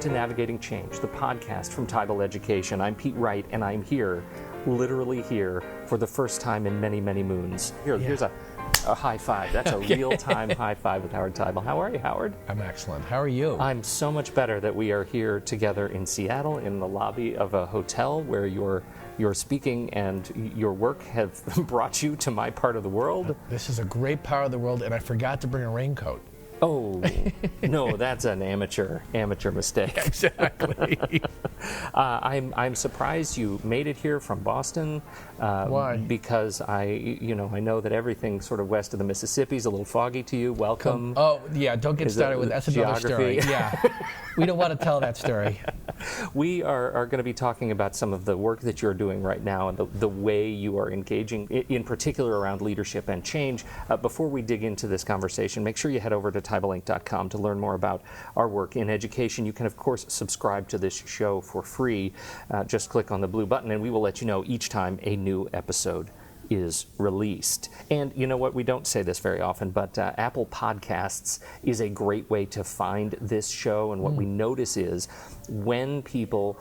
to Navigating Change, the podcast from Tidal Education. I'm Pete Wright, and I'm here, literally here, for the first time in many, many moons. Here's a high five. That's a real-time high five with Howard Tidal. How are you, Howard? I'm excellent. How are you? I'm so much better that we are here together in Seattle in the lobby of a hotel where you're speaking and your work have brought you to my part of the world. This is a great part of the world, and I forgot to bring a raincoat. Oh, no, that's an amateur mistake. Yeah, exactly. I'm surprised you made it here from Boston. Why? Because I know that everything sort of west of the Mississippi is a little foggy to you. Welcome. Oh, yeah, don't get started with that's another story. Yeah, we don't want to tell that story. We are going to be talking about some of the work that you're doing right now and the way you are engaging, in particular around leadership and change. Before we dig into this conversation, make sure you head over to TidalInc.com to learn more about our work in education. You can, of course, subscribe to this show for free. Just click on the blue button and we will let you know each time a new episode is released. And you know what, we don't say this very often, but Apple Podcasts is a great way to find this show. And what we notice is when people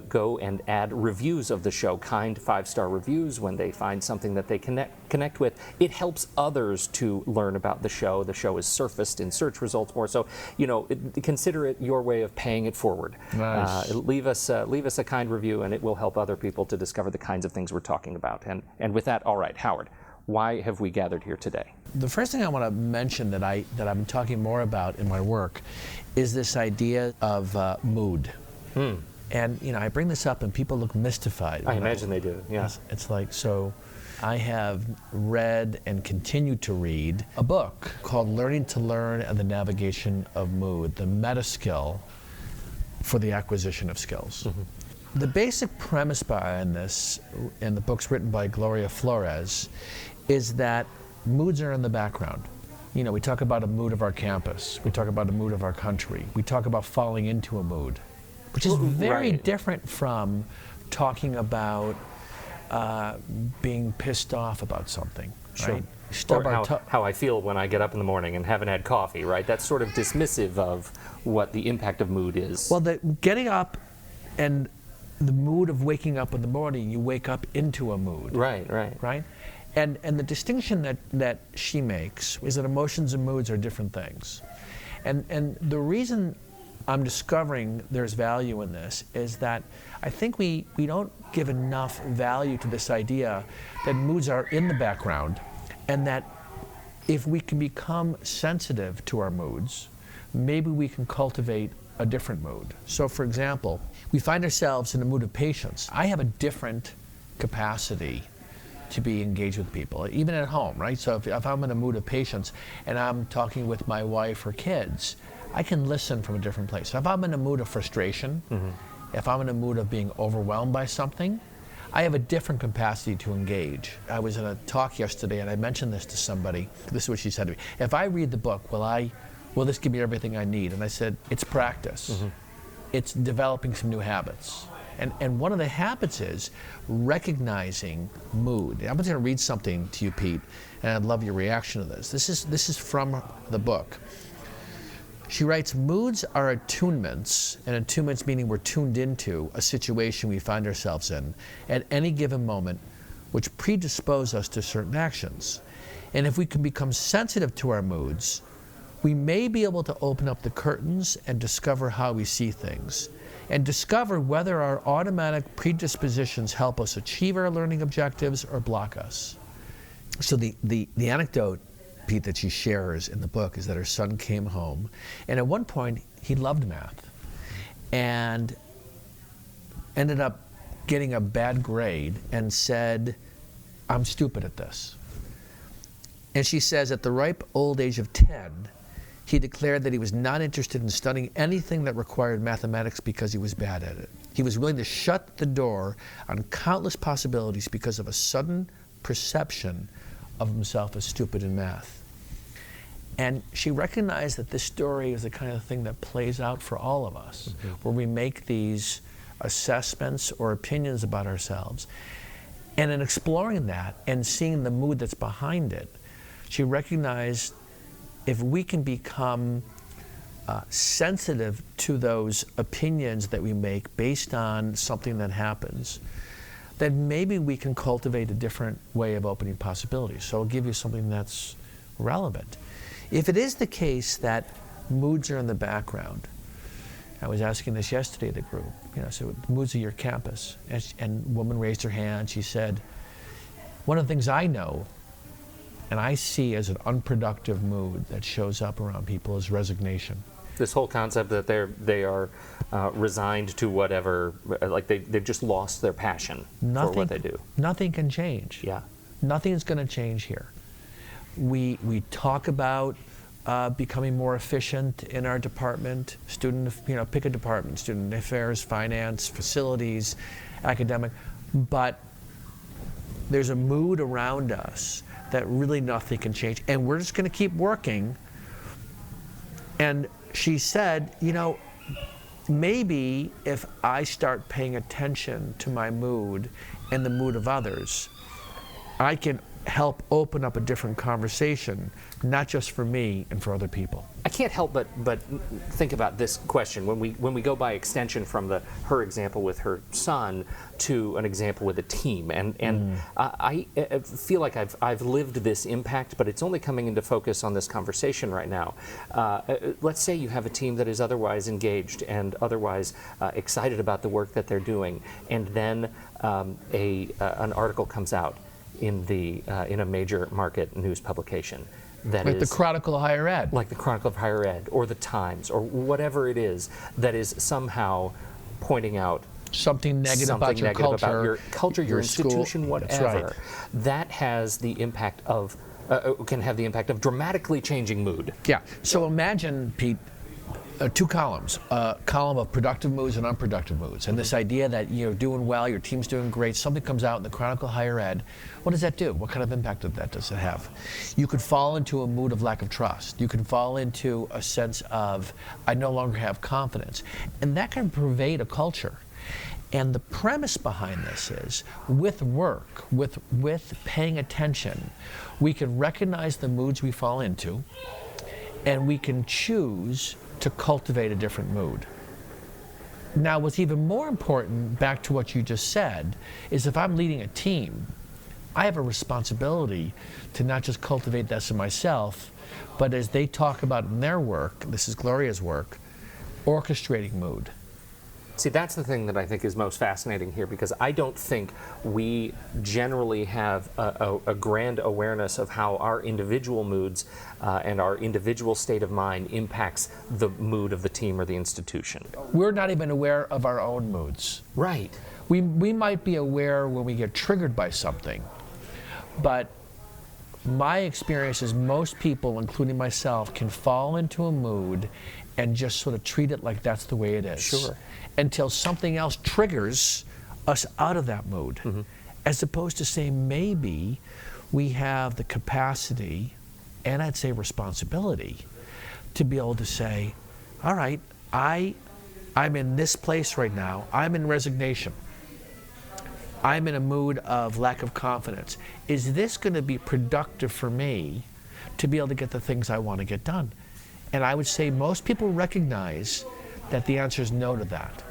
go and add reviews of the show, kind 5-star reviews, when they find something that they connect with, it helps others to learn about the show. The show is surfaced in search results more. So, consider it your way of paying it forward. Nice. Leave us a kind review, and it will help other people to discover the kinds of things we're talking about. And with that, all right, Howard, why have we gathered here today? The first thing I want to mention that I'm talking more about in my work is this idea of mood. And I bring this up and people look mystified. I imagine they do. Yeah. It's like, so I have read and continue to read a book called Learning to Learn and the Navigation of Mood, the meta skill for the acquisition of skills. The basic premise behind this, and the book's written by Gloria Flores, is that moods are in the background. We talk about a mood of our campus. We talk about a mood of our country. We talk about falling into a mood, which is very different from talking about being pissed off about something, right? Or how I feel when I get up in the morning and haven't had coffee, right? That's sort of dismissive of what the impact of mood is. Well, getting up and the mood of waking up in the morning, you wake up into a mood. Right? And the distinction that she makes is that emotions and moods are different things. And the reason I'm discovering there's value in this is that I think we don't give enough value to this idea that moods are in the background, and that if we can become sensitive to our moods, maybe we can cultivate a different mood. So for example, we find ourselves in a mood of patience. I have a different capacity to be engaged with people, even at home, right? So if I'm in a mood of patience and I'm talking with my wife or kids, I can listen from a different place. So if I'm in a mood of frustration, if I'm in a mood of being overwhelmed by something, I have a different capacity to engage. I was in a talk yesterday and I mentioned this to somebody. This is what she said to me. If I read the book, will this give me everything I need? And I said, it's practice. It's developing some new habits. And one of the habits is recognizing mood. I'm going to read something to you, Pete, and I'd love your reaction to this. This is from the book. She writes, moods are attunements, and attunements meaning we're tuned into a situation we find ourselves in at any given moment, which predispose us to certain actions. And if we can become sensitive to our moods, we may be able to open up the curtains and discover how we see things, and discover whether our automatic predispositions help us achieve our learning objectives or block us. So the anecdote, Pete, that she shares in the book is that her son came home, and at one point he loved math and ended up getting a bad grade and said, I'm stupid at this. And she says at the ripe old age of 10, he declared that he was not interested in studying anything that required mathematics because he was bad at it. He was willing to shut the door on countless possibilities because of a sudden perception of himself as stupid in math. And she recognized that this story is the kind of thing that plays out for all of us, where we make these assessments or opinions about ourselves. And in exploring that and seeing the mood that's behind it, she recognized if we can become sensitive to those opinions that we make based on something that happens, then maybe we can cultivate a different way of opening possibilities. So I'll give you something that's relevant. If it is the case that moods are in the background, I was asking this yesterday at the group, so moods of your campus, and a woman raised her hand. She said, one of the things I know and I see as an unproductive mood that shows up around people is resignation. This whole concept that they are resigned to whatever, like they've just lost their passion for what they do. Nothing can change. Yeah. Nothing's going to change here. We talk about becoming more efficient in our department. Pick a department: student affairs, finance, facilities, academic. But there's a mood around us that really nothing can change, and we're just going to keep working. And she said, maybe if I start paying attention to my mood and the mood of others, I can help open up a different conversation, not just for me and for other people. I can't help but think about this question when we go by extension from her example with her son to an example with a team, and I feel like I've lived this impact, but it's only coming into focus on this conversation right now. Let's say you have a team that is otherwise engaged and otherwise excited about the work that they're doing, and then an article comes out in a major market news publication. Like the Chronicle of Higher Ed. Like the Chronicle of Higher Ed, or the Times, or whatever it is that is somehow pointing out something negative about your culture, your institution, school. whatever. Right. That has the impact of, can have the impact of dramatically changing mood. Yeah. So imagine, Pete, two columns, a column of productive moods and unproductive moods. And this idea that you're doing well, your team's doing great, something comes out in the Chronicle of Higher Ed. What does that do? What kind of impact does it have? You could fall into a mood of lack of trust. You can fall into a sense of, I no longer have confidence. And that can pervade a culture. And the premise behind this is, with work, with paying attention, we can recognize the moods we fall into, and we can choose to cultivate a different mood. Now, what's even more important, back to what you just said, is if I'm leading a team, I have a responsibility to not just cultivate this in myself, but as they talk about in their work, this is Gloria's work, orchestrating mood. See, that's the thing that I think is most fascinating here, because I don't think we generally have a grand awareness of how our individual moods and our individual state of mind impacts the mood of the team or the institution. We're not even aware of our own moods. Right. We might be aware when we get triggered by something, but my experience is most people, including myself, can fall into a mood and just sort of treat it like that's the way it is. Sure. Until something else triggers us out of that mood. Mm-hmm. As opposed to saying, maybe we have the capacity, and I'd say responsibility, to be able to say, all right, I'm in this place right now. I'm in resignation. I'm in a mood of lack of confidence. Is this going to be productive for me to be able to get the things I want to get done? And I would say most people recognize that the answer is no to that.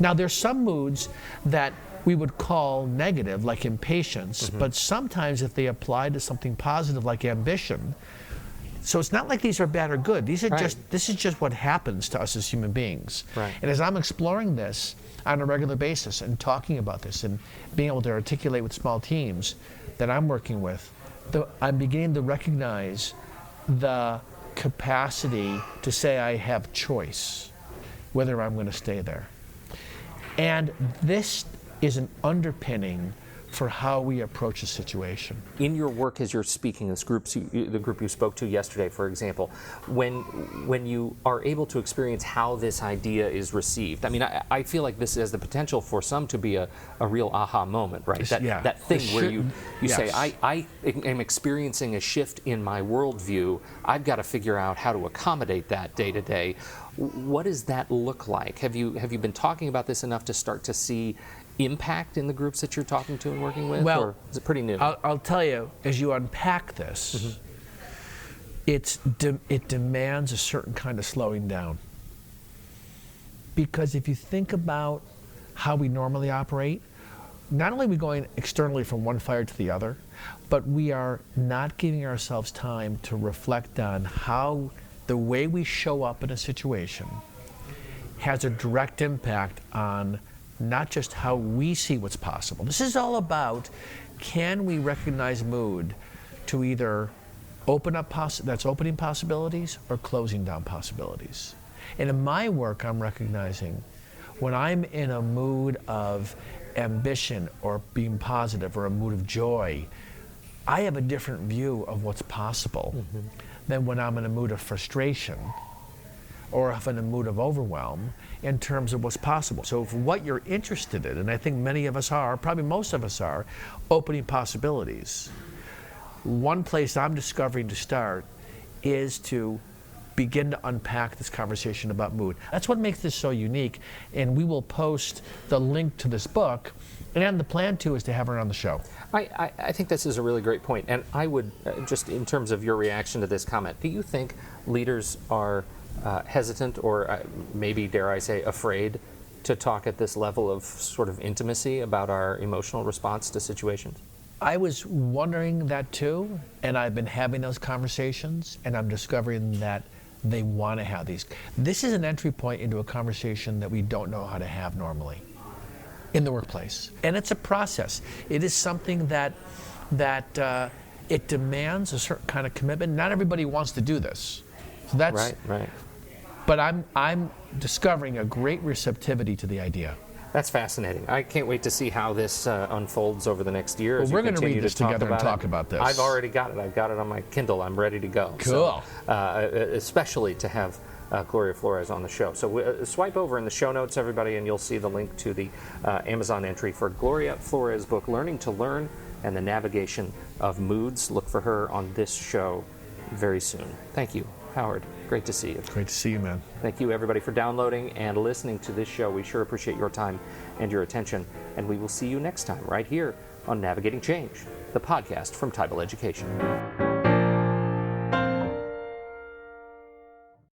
Now, there's some moods that we would call negative, like impatience, but sometimes if they apply to something positive, like ambition, so it's not like these are bad or good. These are this is just what happens to us as human beings. Right. And as I'm exploring this on a regular basis and talking about this and being able to articulate with small teams that I'm working with, I'm beginning to recognize the capacity to say I have choice whether I'm going to stay there. And this is an underpinning for how we approach a situation. In your work as you're speaking, the group you spoke to yesterday, for example, when you are able to experience how this idea is received, I mean, I feel like this has the potential for some to be a real aha moment, right? That thing where you say, I am experiencing a shift in my worldview. I've got to figure out how to accommodate that day to day. What does that look like? Have you been talking about this enough to start to see impact in the groups that you're talking to and working with, or is it pretty new? I'll tell you, as you unpack this, it demands a certain kind of slowing down. Because if you think about how we normally operate, not only are we going externally from one fire to the other, but we are not giving ourselves time to reflect on how the way we show up in a situation has a direct impact on not just how we see what's possible. This is all about, can we recognize mood to either open up that's opening possibilities or closing down possibilities. And in my work, I'm recognizing when I'm in a mood of ambition or being positive or a mood of joy, I have a different view of what's possible than when I'm in a mood of frustration or if in a mood of overwhelm in terms of what's possible. So if what you're interested in, and I think many of us are, probably most of us are, opening possibilities, one place I'm discovering to start is to begin to unpack this conversation about mood. That's what makes this so unique, and we will post the link to this book, and the plan too is to have her on the show. I think this is a really great point, and I would, just in terms of your reaction to this comment, do you think leaders are hesitant or maybe, dare I say, afraid to talk at this level of sort of intimacy about our emotional response to situations? I was wondering that too, and I've been having those conversations, and I'm discovering that they want to have these. This is an entry point into a conversation that we don't know how to have normally in the workplace. And it's a process. It is something that it demands a certain kind of commitment. Not everybody wants to do this. So that's right. But I'm discovering a great receptivity to the idea. That's fascinating. I can't wait to see how this unfolds over the next year. Well, we're going to read this together and talk about this. I've already got it. I've got it on my Kindle. I'm ready to go. Cool. So, especially to have Gloria Flores on the show. So swipe over in the show notes, everybody, and you'll see the link to the Amazon entry for Gloria Flores' book, Learning to Learn and the Navigation of Moods. Look for her on this show very soon. Thank you, Howard. Great to see you. Great to see you, man. Thank you, everybody, for downloading and listening to this show. We sure appreciate your time and your attention. And we will see you next time right here on Navigating Change, the podcast from Teibel Education.